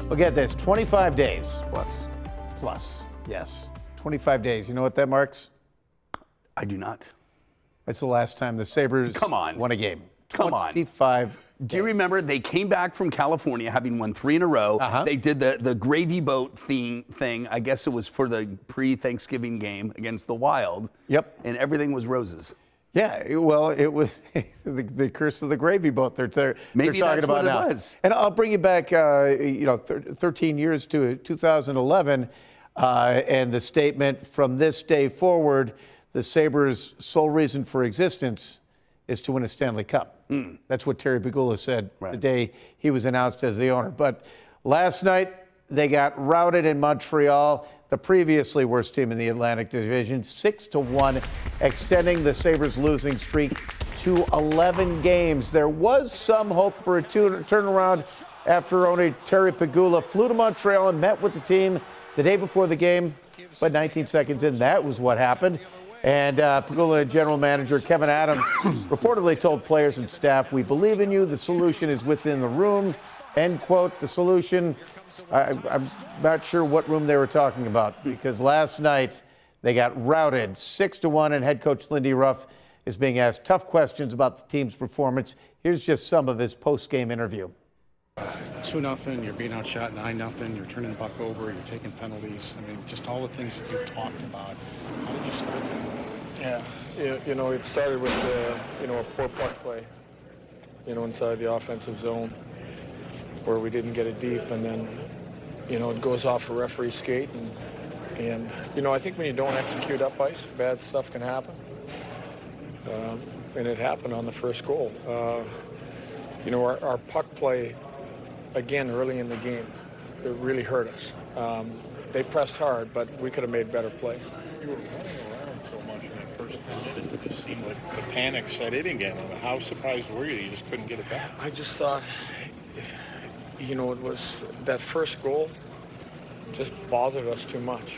Well, get this, 25 days. Plus. Yes. 25 days. You know what that marks? I do not. That's the last time the Sabres won a game. Come on. 25 days. Do you remember they came back from California having won 3 in a row? They did the gravy boat thing. I guess it was for the pre-Thanksgiving game against the Wild. Yep. And everything was roses. Yeah, well, it was the curse of the gravy boat. They're Maybe talking that's about what now. it was. And I'll bring you back, 13 years to 2011, and the statement from this day forward, the Sabres' sole reason for existence is to win a Stanley Cup. That's what Terry Pegula said the day he was announced as the owner. But last night, they got routed in Montreal, the previously worst team in the Atlantic Division, 6-1, extending the Sabres' losing streak to 11 games. There was some hope for a turnaround after owner Terry Pegula flew to Montreal and met with the team the day before the game, but 19 seconds in, that was what happened. And Pegula and general manager Kevin Adams reportedly told players and staff, "We believe in you. The solution is within the room." End quote. The solution, I'm not sure what room they were talking about, because last night they got routed 6-1, and head coach Lindy Ruff is being asked tough questions about the team's performance. Here's just some of his post-game interview. 2-0, you're being outshot 9-0, you're turning the puck over, you're taking penalties. I mean, just all the things that you've talked about. How did you start that? Yeah, it started with a poor puck play, inside the offensive zone, where we didn't get it deep, and then, it goes off a referee's skate, and I think when you don't execute up ice, bad stuff can happen, and it happened on the first goal. Our puck play, again, early in the game, it really hurt us. They pressed hard, but we could have made better plays. You were running around so much in that first 10 minutes, it just seemed like the panic set in again. I mean, how surprised were you you just couldn't get it back? I just thought, it was that first goal just bothered us too much.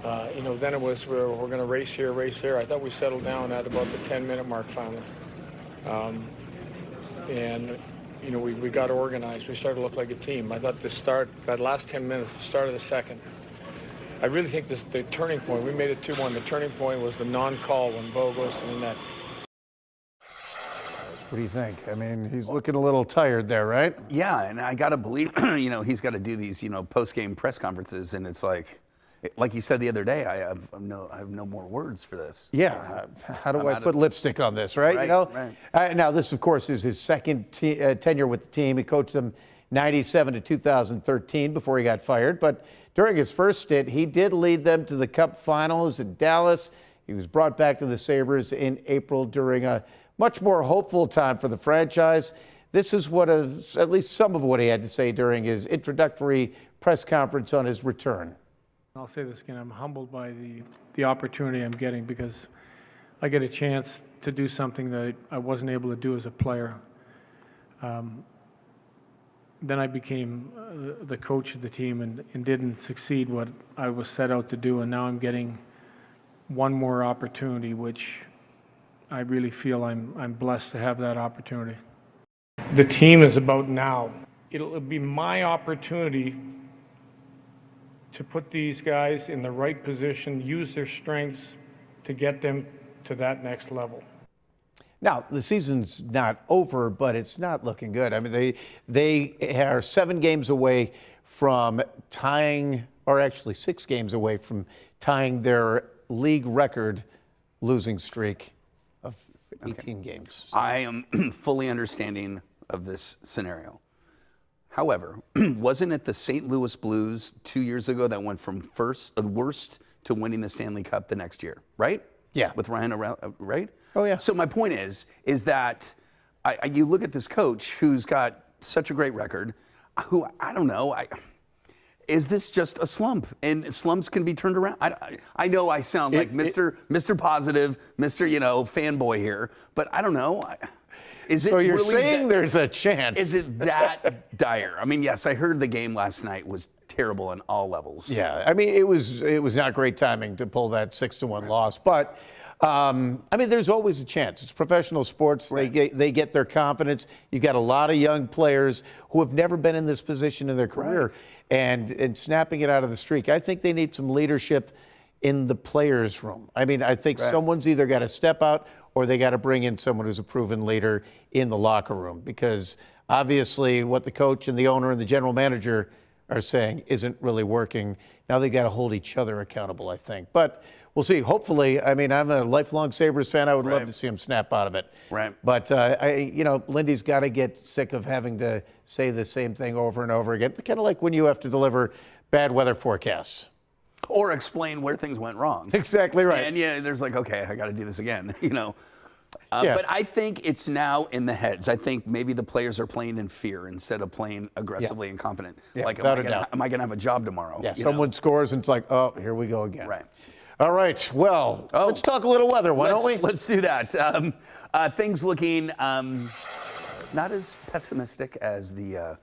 Then it was we're going to race here, race there. I thought we settled down at about the 10-minute mark finally. We got organized. We started to look like a team. I thought that last 10 minutes, the start of the second, I really think the turning point, we made it 2-1. The turning point was the non-call when Bo goes to the net. What do you think? I mean, he's looking a little tired there, right? Yeah, and I got to believe, he's got to do these, post-game press conferences, and it's like you said the other day, I have no more words for this. Yeah, how do I put lipstick on this, right? Right. Now, this, of course, is his second tenure with the team. He coached them 97 to 2013 before he got fired. But during his first stint, he did lead them to the Cup Finals in Dallas. He was brought back to the Sabres in April during a much more hopeful time for the franchise. This is at least some of what he had to say during his introductory press conference on his return. I'll say this again, I'm humbled by the opportunity I'm getting, because I get a chance to do something that I wasn't able to do as a player. Then I became the coach of the team and didn't succeed what I was set out to do, and now I'm getting one more opportunity, which I really feel I'm blessed to have that opportunity. The team is about now. It'll be my opportunity to put these guys in the right position, use their strengths to get them to that next level. Now, the season's not over, but it's not looking good. I mean, they are 7 games away from tying, or actually 6 games away from tying their league record losing streak of 18 games. I am fully understanding of this scenario. However, wasn't it the St. Louis Blues 2 years ago that went from worst to winning the Stanley Cup the next year, right? Yeah. With Ryan O'Reilly, right? Oh, yeah. So my point is that you look at this coach who's got such a great record, who, I don't know, is this just a slump? And slumps can be turned around. I know I sound like Mr. Positive, Mr. Fanboy here, but I don't know. So you're really saying there's a chance? Is it that dire? I mean, yes, I heard the game last night was terrible on all levels. Yeah, I mean, it was not great timing to pull that 6-1 loss, but I mean, there's always a chance. It's professional sports. Right. They get their confidence. You've got a lot of young players who have never been in this position in their career, Right. and snapping it out of the streak. I think they need some leadership in the players' room. I mean, I think someone's either got to step out or they got to bring in someone who's a proven leader in the locker room, because obviously what the coach and the owner and the general manager are saying isn't really working. Now they've got to hold each other accountable, I think. But we'll see. Hopefully, I mean, I'm a lifelong Sabres fan. I would love to see them snap out of it. Right. But, Lindy's got to get sick of having to say the same thing over and over again. Kind of like when you have to deliver bad weather forecasts. Or explain where things went wrong. Exactly right. And there's like, okay, I got to do this again, Yeah. But I think it's now in the heads. I think maybe the players are playing in fear instead of playing aggressively and confident. Yeah, like, without a doubt. am I going to have a job tomorrow? Yeah, someone scores and it's like, oh, here we go again. Right. All right, well, let's talk a little weather, why don't we? Let's do that. Things looking not as pessimistic as the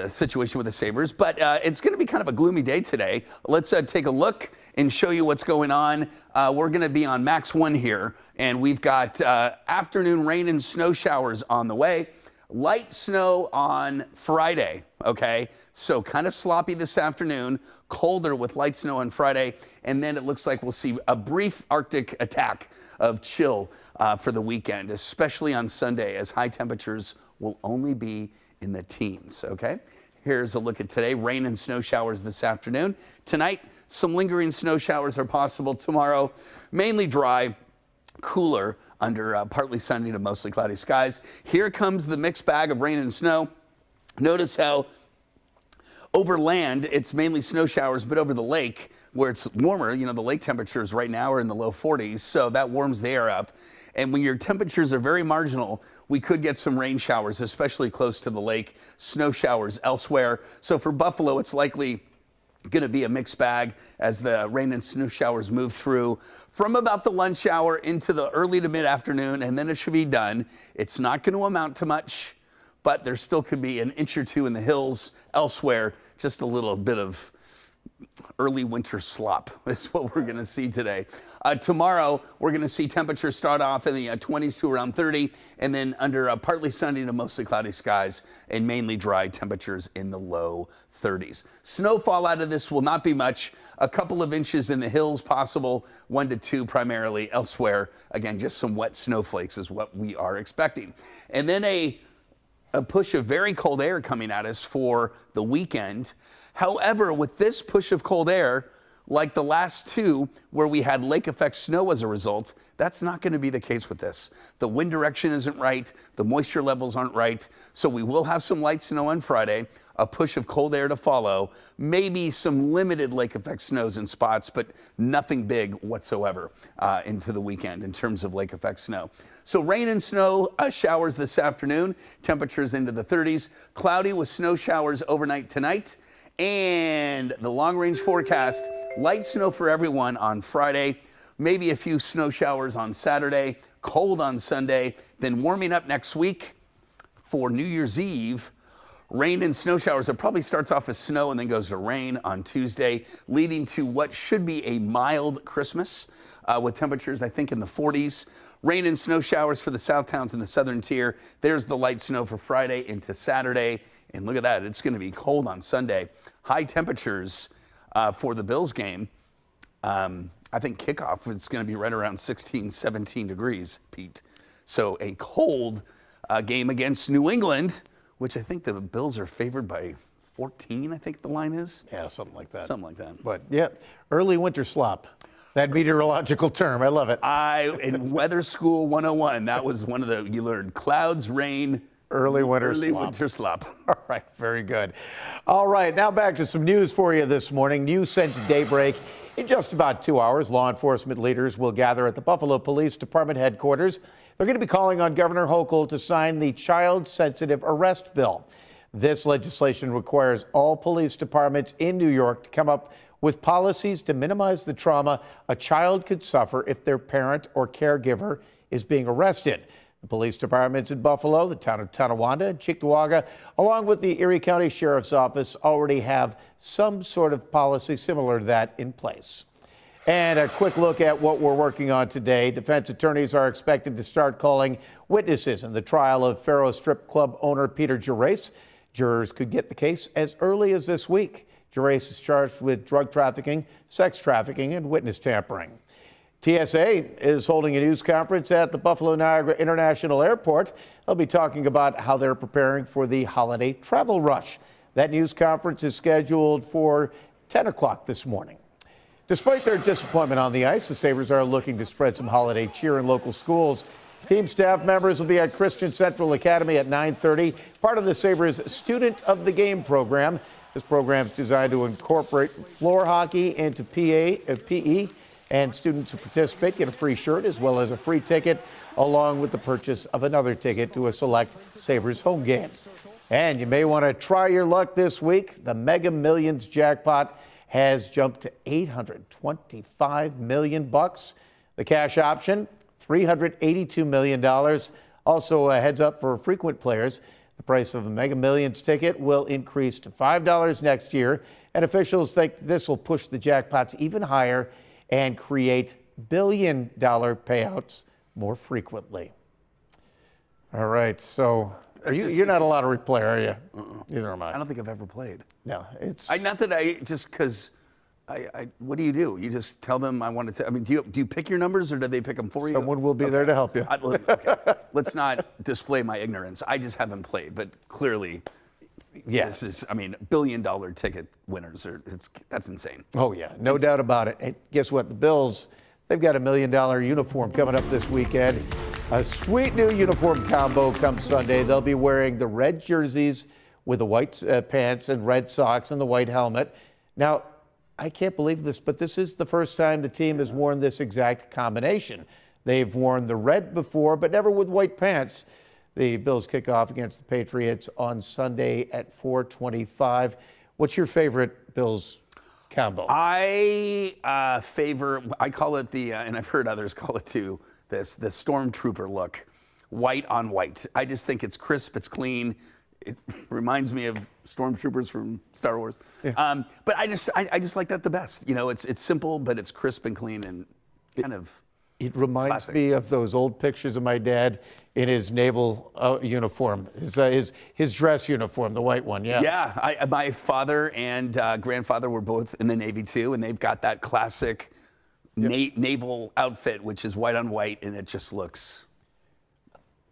situation with the Sabres, but it's going to be kind of a gloomy day today. Let's take a look and show you what's going on. We're going to be on Max 1 here, and we've got afternoon rain and snow showers on the way. Light snow on Friday, okay? So kind of sloppy this afternoon, colder with light snow on Friday, and then it looks like we'll see a brief Arctic attack of chill for the weekend, especially on Sunday, as high temperatures will only be in the teens, okay? Here's a look at today. Rain and snow showers this afternoon. Tonight, some lingering snow showers are possible. Tomorrow, mainly dry, cooler under partly sunny to mostly cloudy skies. Here comes the mixed bag of rain and snow. Notice how over land, it's mainly snow showers, but over the lake, where it's warmer, the lake temperatures right now are in the low 40s, so that warms the air up. And when your temperatures are very marginal, we could get some rain showers, especially close to the lake, snow showers elsewhere. So for Buffalo, it's likely going to be a mixed bag as the rain and snow showers move through from about the lunch hour into the early to mid-afternoon, and then it should be done. It's not going to amount to much, but there still could be an inch or two in the hills elsewhere, just a little bit of early winter slop is what we're going to see today. Tomorrow, we're going to see temperatures start off in the 20s to around 30, and then under partly sunny to mostly cloudy skies and mainly dry temperatures in the low 30s. Snowfall out of this will not be much. A couple of inches in the hills possible, 1 to 2 primarily elsewhere. Again, just some wet snowflakes is what we are expecting. And then a push of very cold air coming at us for the weekend. However, with this push of cold air, like the last two where we had lake effect snow as a result, that's not going to be the case with this. The wind direction isn't right, the moisture levels aren't right, so we will have some light snow on Friday, a push of cold air to follow, maybe some limited lake effect snows in spots, but nothing big whatsoever into the weekend in terms of lake effect snow. So rain and snow showers this afternoon, temperatures into the 30s, cloudy with snow showers overnight tonight. And the long-range forecast, light snow for everyone on Friday, maybe a few snow showers on Saturday, cold on Sunday, then warming up next week for New Year's Eve. Rain and snow showers. It probably starts off as snow and then goes to rain on Tuesday, leading to what should be a mild Christmas with temperatures, I think, in the 40s. Rain and snow showers for the south towns in the southern tier. There's the light snow for Friday into Saturday. And look at that, it's going to be cold on Sunday. High temperatures for the Bills game. I think kickoff is going to be right around 16, 17 degrees, Pete. So a cold game against New England, which I think the Bills are favored by 14, I think the line is. Yeah, something like that. Something like that. But yeah, early winter slop. That meteorological term, I love it. In Weather School 101, that was one of the, you learned clouds, rain, early winter slop. All right, very good. All right, now back to some news for you this morning. News sent to Daybreak. In just about 2 hours, law enforcement leaders will gather at the Buffalo Police Department headquarters. They're going to be calling on Governor Hochul to sign the child-sensitive arrest bill. This legislation requires all police departments in New York to come up with policies to minimize the trauma a child could suffer if their parent or caregiver is being arrested. The police departments in Buffalo, the town of Tonawanda, and Cheektowaga, along with the Erie County Sheriff's Office, already have some sort of policy similar to that in place. And a quick look at what we're working on today. Defense attorneys are expected to start calling witnesses in the trial of Faro Strip Club owner Peter Gallivan. Jurors could get the case as early as this week. Gallivan is charged with drug trafficking, sex trafficking, and witness tampering. TSA is holding a news conference at the Buffalo Niagara International Airport. They'll be talking about how they're preparing for the holiday travel rush. That news conference is scheduled for 10 o'clock this morning. Despite their disappointment on the ice, the Sabres are looking to spread some holiday cheer in local schools. Team staff members will be at Christian Central Academy at 9:30, part of the Sabres Student of the Game program. This program is designed to incorporate floor hockey into PE, and students who participate get a free shirt as well as a free ticket, along with the purchase of another ticket to a select Sabres home game. And you may want to try your luck this week. The Mega Millions jackpot has jumped to $825 million. The cash option, $382 million. Also, a heads up for frequent players. The price of a Mega Millions ticket will increase to $5 next year, and officials think this will push the jackpots even higher and create billion-dollar payouts more frequently. All right, so you're not a lottery player, are you? Neither am I. I don't think I've ever played. No, it's Not that I just because what do? You just tell them I want to. I mean, do you pick your numbers or do they pick them for you? someone will be there to help you. Okay. Let's not display my ignorance. I just haven't played, but clearly, Yes. this is. I mean, billion-dollar ticket winners that's insane. Oh, yeah, no doubt about it. And guess what? The Bills, they've got $1 million uniform coming up this weekend. A sweet new uniform combo comes Sunday. They'll be wearing the red jerseys with the white pants and red socks and the white helmet. Now, I can't believe this, but this is the first time the team has worn this exact combination. They've worn the red before, but never with white pants. The Bills kick off against the Patriots on Sunday at 4:25. What's your favorite Bills combo? I call it and I've heard others call it too, the stormtrooper look, white on white. I just think it's crisp, it's clean. It reminds me of stormtroopers from Star Wars. Yeah. But I just like that the best. You know, it's simple, but it's crisp and clean and kind of. It reminds classic. me of those old pictures of my dad in his naval uniform, his dress uniform, the white one. Yeah. Yeah. My father and grandfather were both in the Navy too, and they've got that classic naval outfit, which is white on white, and it just looks.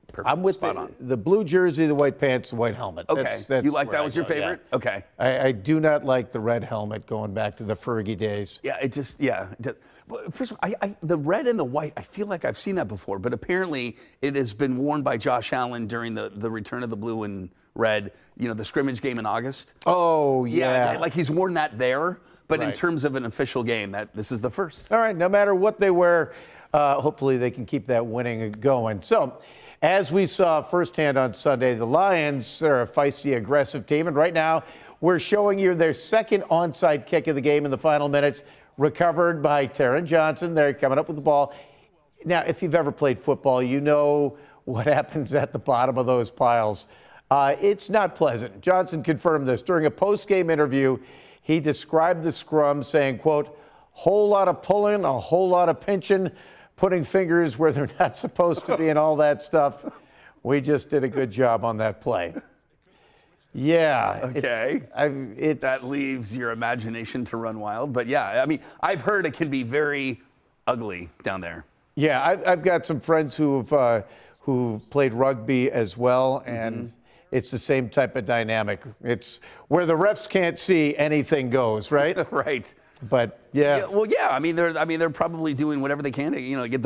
Perfect. I'm with the blue jersey, the white pants, the white helmet. Okay. That's You like where that I was your go, favorite? yeah. Okay. I do not like the red helmet going back to the Fergie days. Yeah, Well, first of all, the red and the white, I feel like I've seen that before, but apparently it has been worn by Josh Allen during the return of the blue and red, the scrimmage game in August. Oh, yeah. Like he's worn that there, but in Right. terms of an official game, this is the first. All right, no matter what they wear, hopefully they can keep that winning going. So, as we saw firsthand on Sunday, the Lions are a feisty, aggressive team, and right now we're showing you their second onside kick of the game in the final minutes, recovered by Taron Johnson. They're coming up with the ball. Now, if you've ever played football, you know what happens at the bottom of those piles. It's not pleasant. Johnson confirmed this during a post-game interview. He described the scrum saying, quote, whole lot of pulling, a whole lot of pinching, putting fingers where they're not supposed to be and all that stuff. We just did a good job on that play. Yeah. Okay. That leaves your imagination to run wild. But yeah, I mean, I've heard it can be very ugly down there. Yeah, I've got some friends who've played rugby as well, and it's the same type of dynamic. It's where the refs can't see, anything goes, right? Right. But yeah. Well, yeah. I mean, they're probably doing whatever they can to, get the